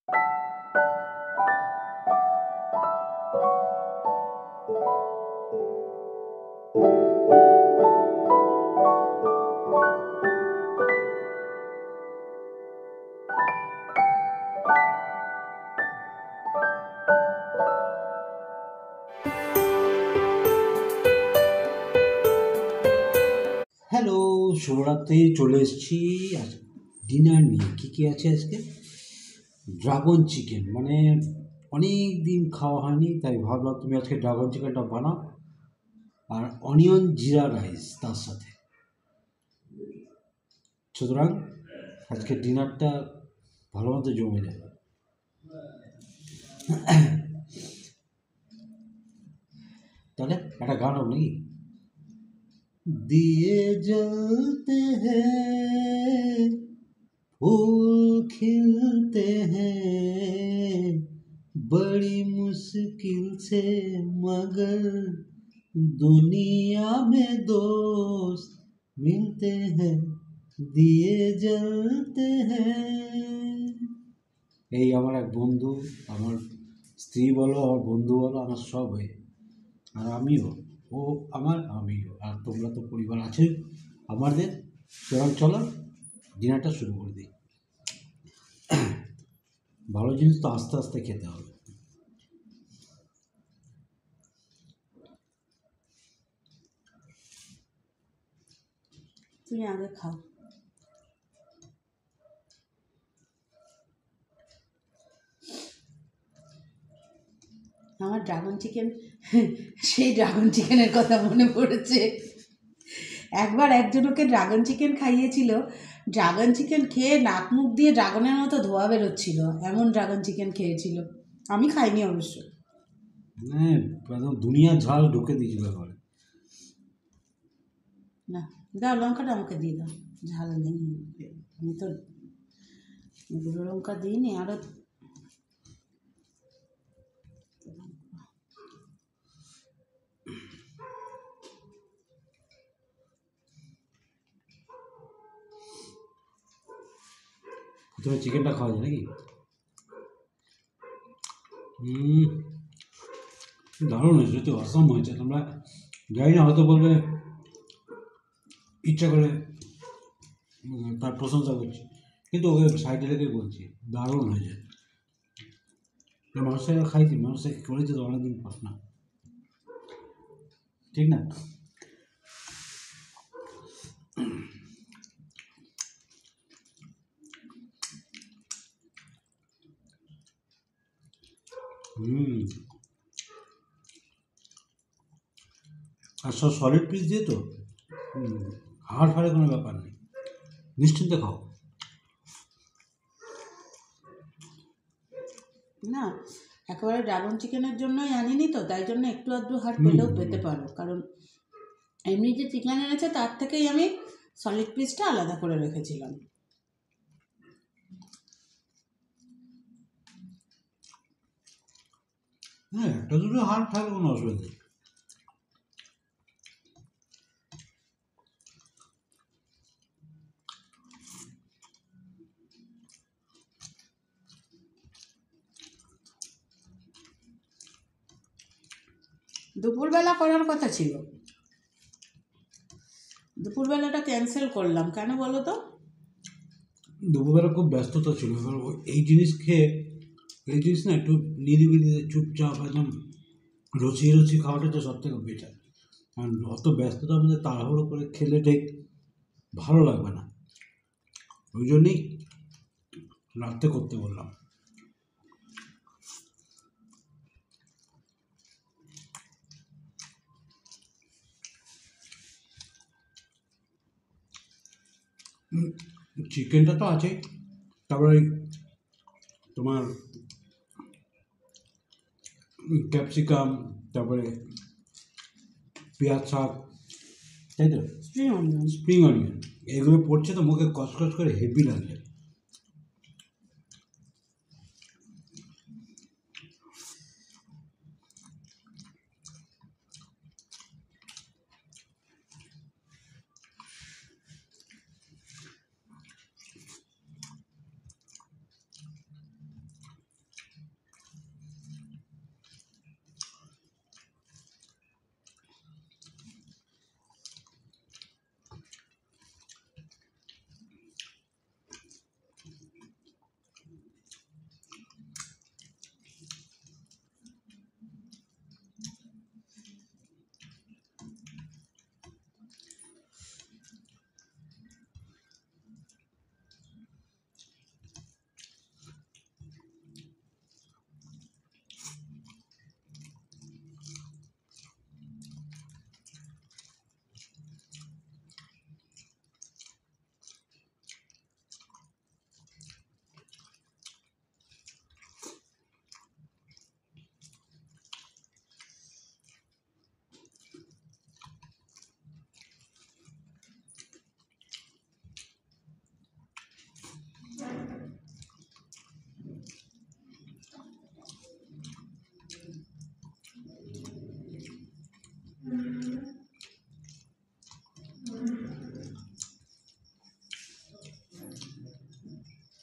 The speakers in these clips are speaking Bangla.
হ্যালো, শুভরাত্রি। চলে এসেছি ডিনার নিয়ে। কী আছে আজকে? ড্রাগন চিকেন, মানে অনেক দিন খাওয়া হয়নি, তাই ভাবলাম তুমি আজকে ড্রাগন চিকেনটা বানাও, আর অনিয়ন জিরা রাইস তার সাথে। সুতরাং আজকে ডিনারটা ভালো মতো জমে যাবে। তাহলে একটা গান হোক নাকি? दिए जलते हैं, फूल खिलते हैं, बड़ी मुश्किल से, मगर दुनिया में दोस्त मिलते हैं, दिए जलते हैं। এই আমার এক বন্ধু, আমার স্ত্রী বলো, আমার বন্ধু বলো, আমার সব হয়ে, আর আমিও, ও আমার, আমিও, আর তোমরা তো পরিবার আছে আমাদের। সুতরাং চলো ডিনারটা শুরু করে দিই। ভালো জিনিস তো আস্তে আস্তে খেতে হবে। তুমি আগে খাও। আমার ড্রাগন চিকেন, সেই ড্রাগন চিকেনের কথা মনে পড়েছে। একবার একজনকে ড্রাগন চিকেন খাইয়েছিল। ড্রাগন চিকেন খেয়ে নাক মুখ দিয়ে ড্রাগনের মতো ধোয়া বেরোচ্ছিল, এমন ড্রাগন চিকেন খেয়েছিল। আমি খাইনি অবশ্য। হ্যাঁ, একদম দুনিয়ার ঝাল ঢুকে দিয়েছিল ঘরে। না, দাও লঙ্কাটা আমাকে দিয়ে দাও, ঝাল নেই। আমি তো গুঁড়ো লঙ্কা দিইনি। আরও প্রথমে চিকেনটা খাওয়া যায় নাকি? দারুণ হয়েছে, তো অসম হয়েছে। তোমরা জানি না, হয়তো বলবে ইচ্ছা করে তার প্রশংসা করছি, কিন্তু ওকে সাইডে রেখে বলছি দারুণ হয়েছে। মানুষের খাইছি, মানুষের করেছে তো অনেকদিন পর না, ঠিক না? আর সব সলিড পিস দিয়ে তো, হাড় ফাড়ে কোনো ব্যাপার নেই, নিশ্চিন্তে খাও। না, একেবারে ড্রাগন চিকেনের জন্যই আনিনি তো, তাই জন্য একটু আধটু হাড় পেলেও পেতে পারো। কারণ এমনি যে চিকেন এনেছে তার থেকেই আমি সলিড পিসটা আলাদা করে রেখেছিলাম। হ্যাঁ, একটা দুটো হাড় থাকলে কোনো অসুবিধা নেই। দুপুরবেলা করার কথা ছিল, দুপুরবেলাটা ক্যান্সেল করলাম। কেন বলো তো? দুপুরবেলা খুব ব্যস্ততা ছিল। এবার এই জিনিস খেয়ে, এই জিনিস না একটু নিরিবিলিতে চুপচাপ একদম রসিয়ে রসিয়ে খাওয়াটা তো সব থেকে বেটার। কারণ অত ব্যস্ততার মধ্যে তাড়াহুড়ো করে খেলে ঠিক ভালো লাগবে না। ওই জন্যেই রাত্রে করতে বললাম। চিকেনটা তো আছেই, তারপরে তোমার ক্যাপসিকাম, তারপরে পেঁয়াজ শাক, তাই তো স্প্রিং অনিয়ন, এগুলো পড়ছে তো মুখে কসকস করে হেভি লাগছে।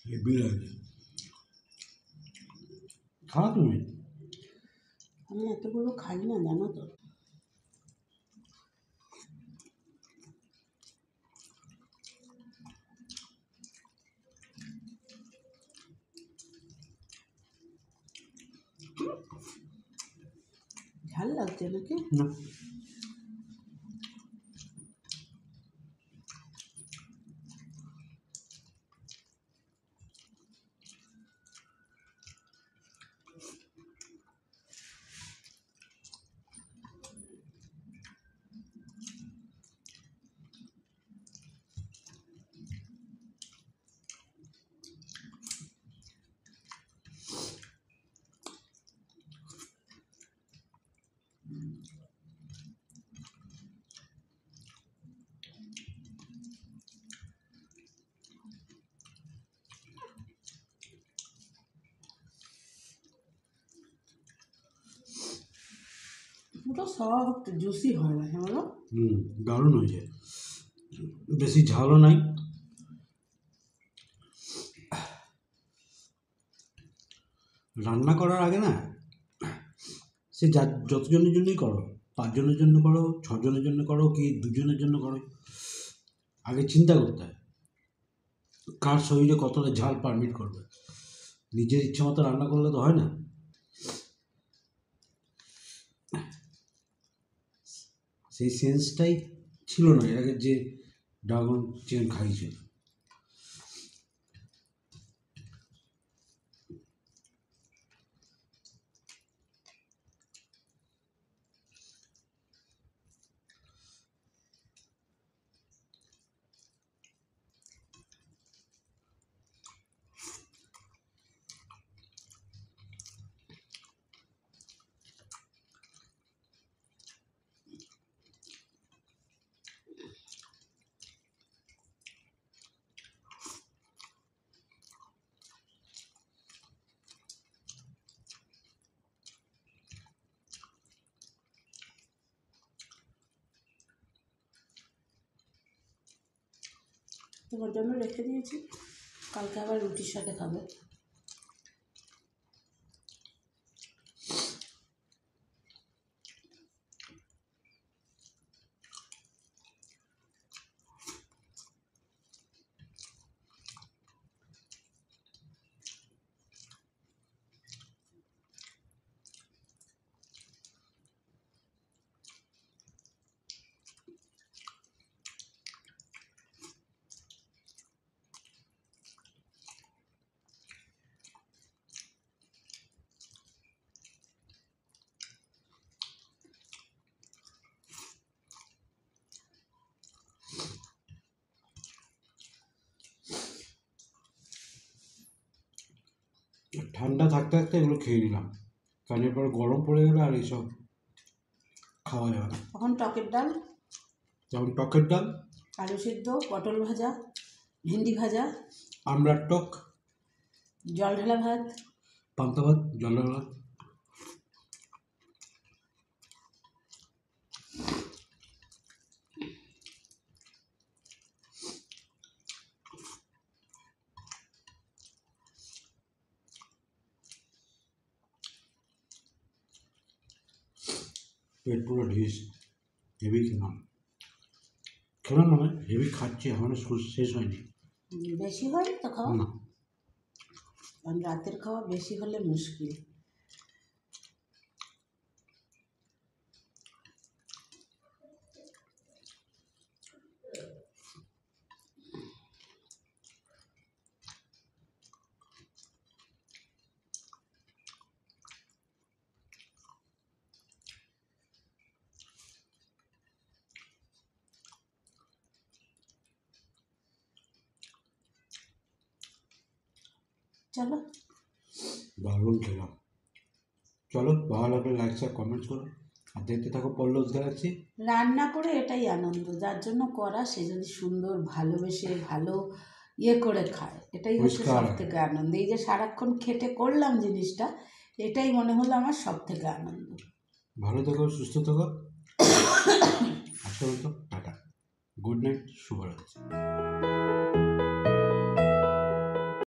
হেভি লাগে। খাও তুমি? আমি এতগুলো খাই না, জানো তো। ঝাল লাগছে নাকি? না, ওটা সফট জুসি হয় না, হ্যাঁ বলো? দারুণ হয়েছে। বেশি ঝালও নাই। রান্না করার আগে না, সে যতজনের জন্যই করো, 5 জনের জন্য করো, 6 জনের জন্য করো, কি 2 জনের জন্য করো, আগে চিন্তা করতে হয় কার শরীরে কতটা ঝাল পারমিট করবে। নিজের ইচ্ছা মতো রান্না করলে তো হয় না। সেই সেন্সটাই ছিল না এর আগে যে ড্রাগন চিকেন খাইছে। তোমার জন্য রেখে দিয়েছি, কালকে আবার রুটির সাথে খাবে। ঠান্ডা থাকতে থাকতে এগুলো খেয়ে নিলাম, কারণ এরপর গরম পড়ে গেলে আর এইসব খাওয়া যাবে না। তখন টকের ডাল, যেমন টকের ডাল, আলু সিদ্ধ, পটল ভাজা, ভেন্ডি ভাজা, আমড়ার টক, জল ঢালা ভাত। পান্তা ভাত, জল ভাত। পেট পুরো ঢিস। হেভি খেলাম মানে হেভি খাচ্ছি, এখনো শেষ হয়নি। বেশি হয় তো খাওয়া, না, কারণ রাতের খাওয়া বেশি হলে মুশকিল। চলো, দারুণ খেলাম। চলো, ভালো লাগলে লাইক শেয়ার কমেন্টস করো, আর দেখতে থাকো পল্লব দেখাচ্ছি। রান্না করে এটাই আনন্দ, যার জন্য করা সে যদি সুন্দর ভালোবেসে ভালো ইয়ে করে খায়, এটাই হচ্ছে পরিষ্কার। সব থেকে আনন্দ। এই যে সারাক্ষণ খেটে করলাম জিনিসটা, এটাই মনে হলো আমার সব থেকে আনন্দ। ভালো থেকো, সুস্থ থেকো। আজকের মতো টাটা, গুড নাইট, শুভরাত্রি।